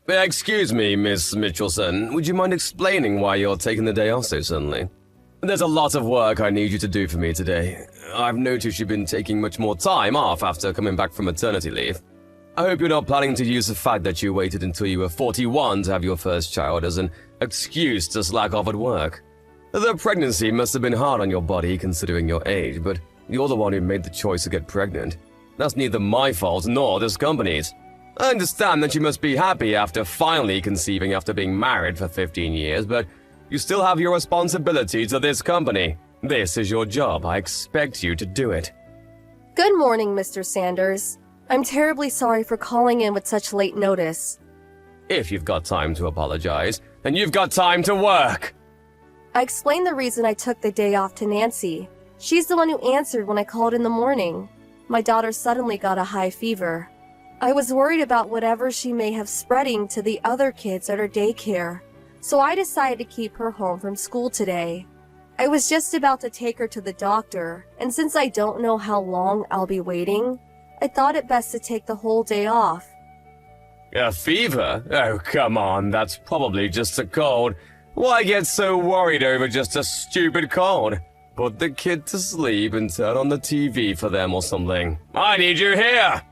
Excuse me, Miss Mitchelson. Would you mind explaining why you're taking the day off so suddenly? There's a lot of work I need you to do for me today. I've noticed you've been taking much more time off after coming back from maternity leave. I hope you're not planning to use the fact that you waited until you were 41 to have your first child as an excuse to slack off at work. The pregnancy must have been hard on your body considering your age, but you're the one who made the choice to get pregnant. That's neither my fault nor this company's. I understand that you must be happy after finally conceiving after being married for 15 years, but you still have your responsibility to this company. This is your job. I expect you to do it. Good morning, Mr. Sanders. I'm terribly sorry for calling in with such late notice. If you've got time to apologize, then you've got time to work. I explained the reason I took the day off to Nancy. She's the one who answered when I called in the morning. My daughter suddenly got a high fever. I was worried about whatever she may have spreading to the other kids at her daycare, so I decided to keep her home from school today. I was just about to take her to the doctor, and since I don't know how long I'll be waiting, I thought it best to take the whole day off. A fever? Oh, come on, that's probably just a cold. Why get so worried over just a stupid cold? Put the kid to sleep and turn on the TV for them or something. I need you here!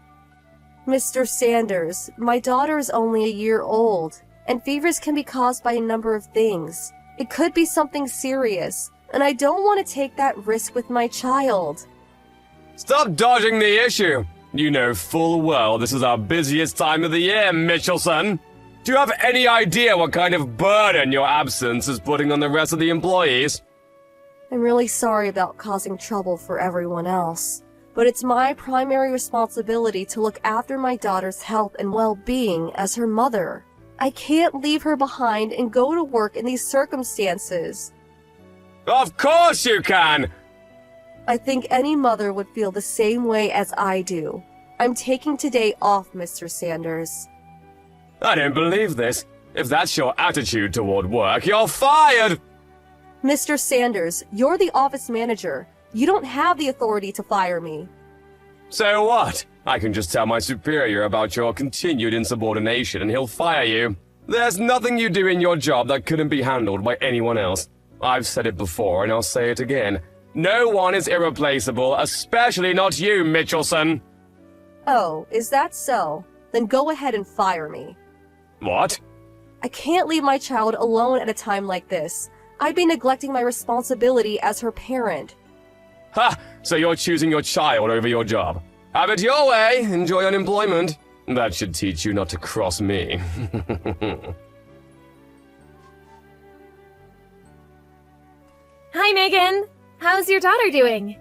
Mr. Sanders, my daughter is only a year old, and fevers can be caused by a number of things. It could be something serious, and I don't want to take that risk with my child. Stop dodging the issue! You know full well this is our busiest time of the year, Mitchelson. Do you have any idea what kind of burden your absence is putting on the rest of the employees? I'm really sorry about causing trouble for everyone else, but it's my primary responsibility to look after my daughter's health and well-being as her mother. I can't leave her behind and go to work in these circumstances. Of course you can! I think any mother would feel the same way as I do. I'm taking today off, Mr. Sanders. I don't believe this. If that's your attitude toward work, you're fired! Mr. Sanders, you're the office manager. You don't have the authority to fire me. So what? I can just tell my superior about your continued insubordination and he'll fire you. There's nothing you do in your job that couldn't be handled by anyone else. I've said it before and I'll say it again. No one is irreplaceable, especially not you, Mitchelson. Oh, is that so? Then go ahead and fire me. What? I can't leave my child alone at a time like this. I'd be neglecting my responsibility as her parent. Ha! So you're choosing your child over your job. Have it your way. Enjoy unemployment. That should teach you not to cross me. Hi, Megan. How's your daughter doing?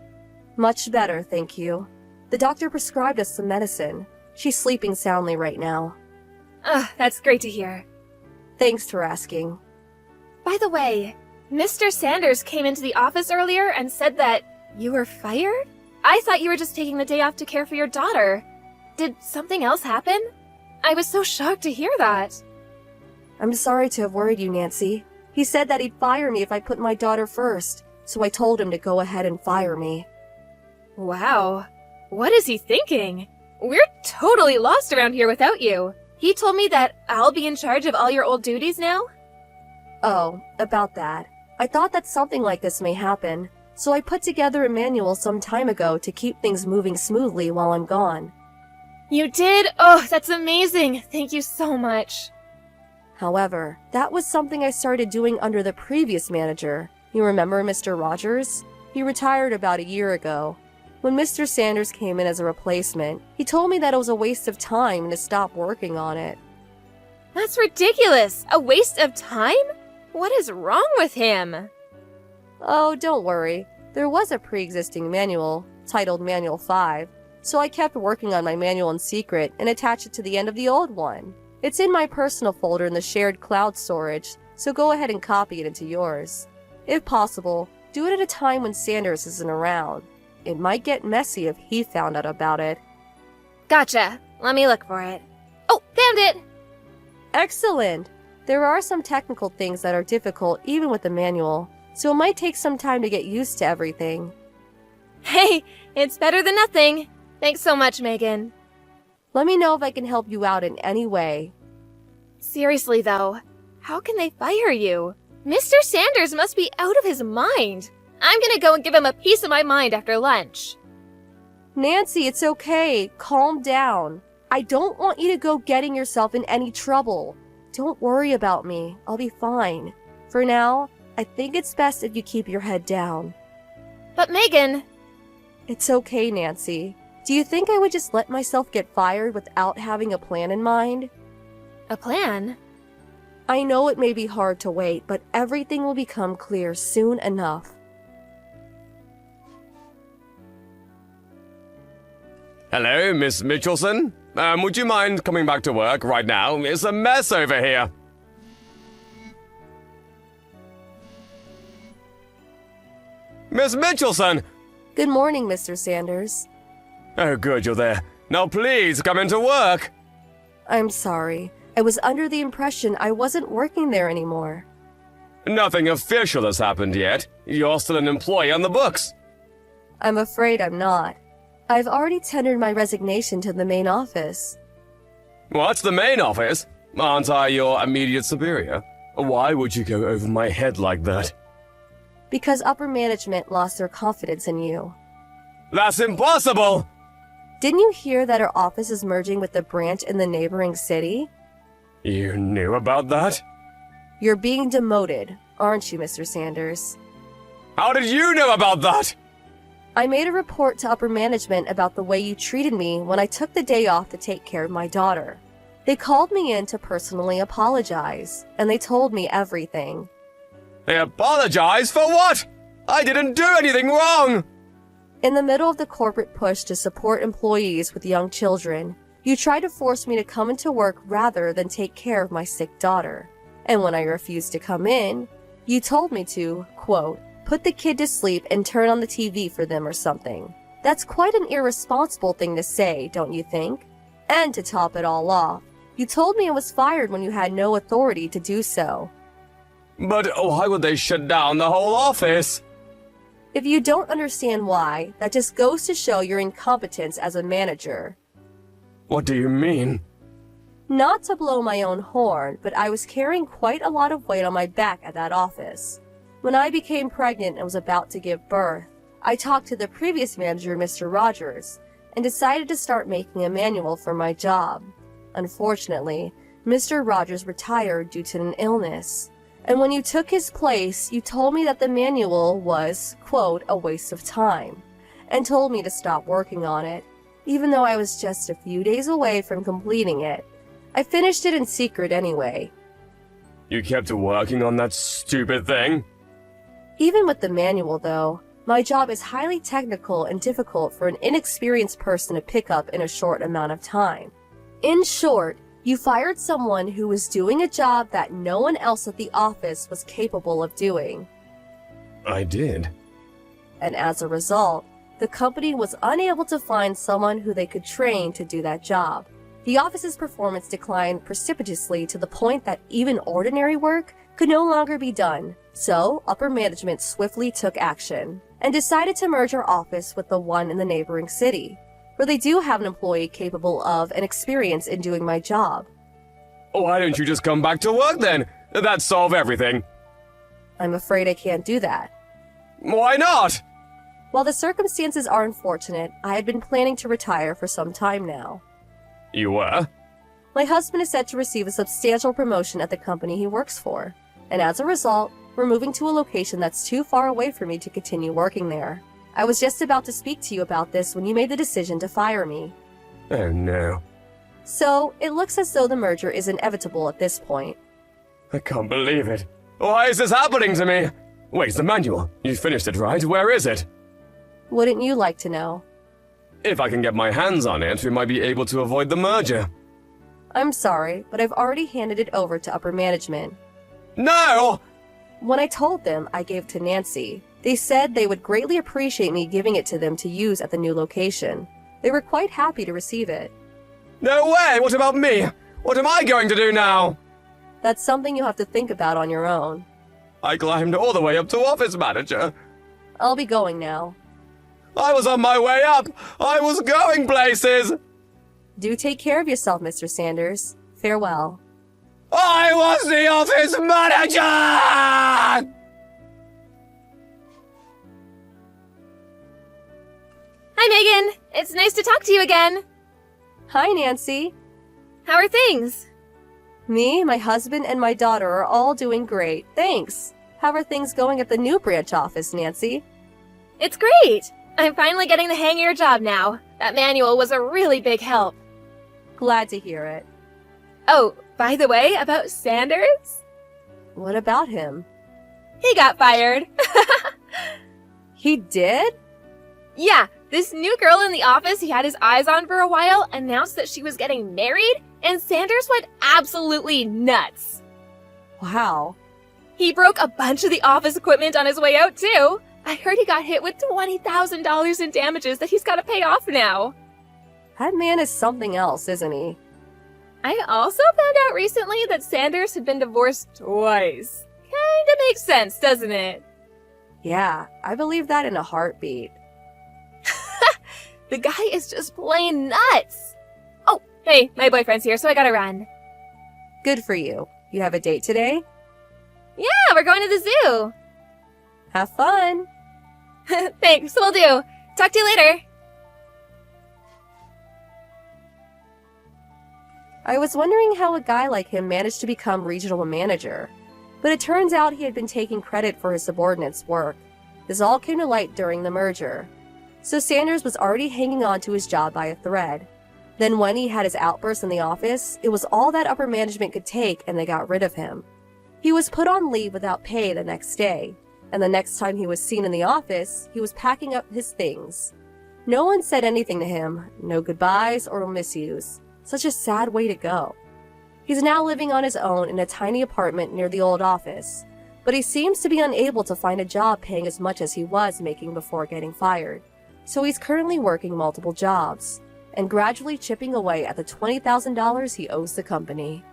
Much better, thank you. The doctor prescribed us some medicine. She's sleeping soundly right now. That's great to hear. Thanks for asking. By the way, Mr. Sanders came into the office earlier and said that you were fired? I thought you were just taking the day off to care for your daughter. Did something else happen? I was so shocked to hear that. I'm sorry to have worried you, Nancy. He said that he'd fire me if I put my daughter first, so I told him to go ahead and fire me. Wow. What is he thinking? We're totally lost around here without you. He told me that I'll be in charge of all your old duties now? Oh, about that. I thought that something like this may happen, so I put together a manual some time ago to keep things moving smoothly while I'm gone. You did? Oh, that's amazing. Thank you so much. However, that was something I started doing under the previous manager. You remember Mr. Rogers? He retired about a year ago. When Mr. Sanders came in as a replacement, he told me that it was a waste of time to stop working on it. That's ridiculous! A waste of time? What is wrong with him? Oh, don't worry. There was a pre-existing manual, titled Manual 5, so I kept working on my manual in secret and attached it to the end of the old one. It's in my personal folder in the shared cloud storage, so go ahead and copy it into yours. If possible, do it at a time when Sanders isn't around. It might get messy if he found out about it. Gotcha. Let me look for it. Oh, found it! Excellent! There are some technical things that are difficult even with the manual, so it might take some time to get used to everything. Hey, it's better than nothing. Thanks so much, Megan. Let me know if I can help you out in any way. Seriously, though, how can they fire you? Mr. Sanders must be out of his mind. I'm gonna go and give him a piece of my mind after lunch. Nancy, it's okay. Calm down. I don't want you to go getting yourself in any trouble. Don't worry about me. I'll be fine. For now, I think it's best if you keep your head down. But Megan... It's okay, Nancy. Do you think I would just let myself get fired without having a plan in mind? A plan? I know it may be hard to wait, but everything will become clear soon enough. Hello, Miss Mitchelson. Would you mind coming back to work right now? It's a mess over here. Miss Mitchelson! Good morning, Mr. Sanders. Oh, good, you're there. Now please, come into work. I'm sorry. I was under the impression I wasn't working there anymore. Nothing official has happened yet. You're still an employee on the books. I'm afraid I'm not. I've already tendered my resignation to the main office. What's the main office? Aren't I your immediate superior? Why would you go over my head like that? Because upper management lost their confidence in you. That's impossible! Didn't you hear that our office is merging with the branch in the neighboring city? You knew about that? You're being demoted, aren't you, Mr. Sanders? How did you know about that? I made a report to upper management about the way you treated me when I took the day off to take care of my daughter. They called me in to personally apologize, and they told me everything. They apologize for what? I didn't do anything wrong! In the middle of the corporate push to support employees with young children, you tried to force me to come into work rather than take care of my sick daughter. And when I refused to come in, you told me to, quote, put the kid to sleep and turn on the TV for them or something. That's quite an irresponsible thing to say, don't you think? And to top it all off, you told me I was fired when you had no authority to do so. But why would they shut down the whole office? If you don't understand why, that just goes to show your incompetence as a manager. What do you mean? Not to blow my own horn, but I was carrying quite a lot of weight on my back at that office. When I became pregnant and was about to give birth, I talked to the previous manager, Mr. Rogers, and decided to start making a manual for my job. Unfortunately, Mr. Rogers retired due to an illness. And when you took his place, you told me that the manual was, quote, a waste of time, and told me to stop working on it, even though I was just a few days away from completing it. I finished it in secret anyway. You kept working on that stupid thing? Even with the manual, though, my job is highly technical and difficult for an inexperienced person to pick up in a short amount of time. In short, you fired someone who was doing a job that no one else at the office was capable of doing. I did. And as a result, the company was unable to find someone who they could train to do that job. The office's performance declined precipitously to the point that even ordinary work could no longer be done. So, upper management swiftly took action and decided to merge our office with the one in the neighboring city, where they do have an employee capable of and experienced in doing my job. Why don't you just come back to work then? That'd solve everything. I'm afraid I can't do that. Why not? While the circumstances are unfortunate, I had been planning to retire for some time now. You were? My husband is set to receive a substantial promotion at the company he works for, and as a result, we're moving to a location that's too far away for me to continue working there. I was just about to speak to you about this when you made the decision to fire me. Oh no. So, it looks as though the merger is inevitable at this point. I can't believe it. Why is this happening to me? Where's the manual? You finished it, right? Where is it? Wouldn't you like to know? If I can get my hands on it, we might be able to avoid the merger. I'm sorry, but I've already handed it over to upper management. No! When I told them, I gave it to Nancy. They said they would greatly appreciate me giving it to them to use at the new location. They were quite happy to receive it. No way! What about me? What am I going to do now? That's something you'll have to think about on your own. I climbed all the way up to office manager. I'll be going now. I was on my way up! I was going places! Do take care of yourself, Mr. Sanders. Farewell. I was the office manager! Hi, Megan. It's nice to talk to you again. Hi, Nancy. How are things? Me, my husband, and my daughter are all doing great, thanks. How are things going at the new branch office, Nancy? It's great. I'm finally getting the hang of your job now. That manual was a really big help. Glad to hear it. Oh, by the way, about Sanders? What about him? He got fired. He did? Yeah, this new girl in the office he had his eyes on for a while announced that she was getting married, and Sanders went absolutely nuts. Wow. He broke a bunch of the office equipment on his way out, too. I heard he got hit with $20,000 in damages that he's got to pay off now. That man is something else, isn't he? I also found out recently that Sanders had been divorced twice. Kinda makes sense, doesn't it? Yeah, I believe that in a heartbeat. The guy is just plain nuts. Oh, hey, my boyfriend's here, so I gotta run. Good for you. You have a date today? Yeah, we're going to the zoo. Have fun. Thanks, will do. Talk to you later. I was wondering how a guy like him managed to become regional manager, but it turns out he had been taking credit for his subordinates' work. This all came to light during the merger. So Sanders was already hanging on to his job by a thread. Then when he had his outburst in the office, it was all that upper management could take and they got rid of him. He was put on leave without pay the next day, and the next time he was seen in the office, he was packing up his things. No one said anything to him, no goodbyes or misuse. Such a sad way to go. He's now living on his own in a tiny apartment near the old office, but he seems to be unable to find a job paying as much as he was making before getting fired. So he's currently working multiple jobs and gradually chipping away at the $20,000 he owes the company.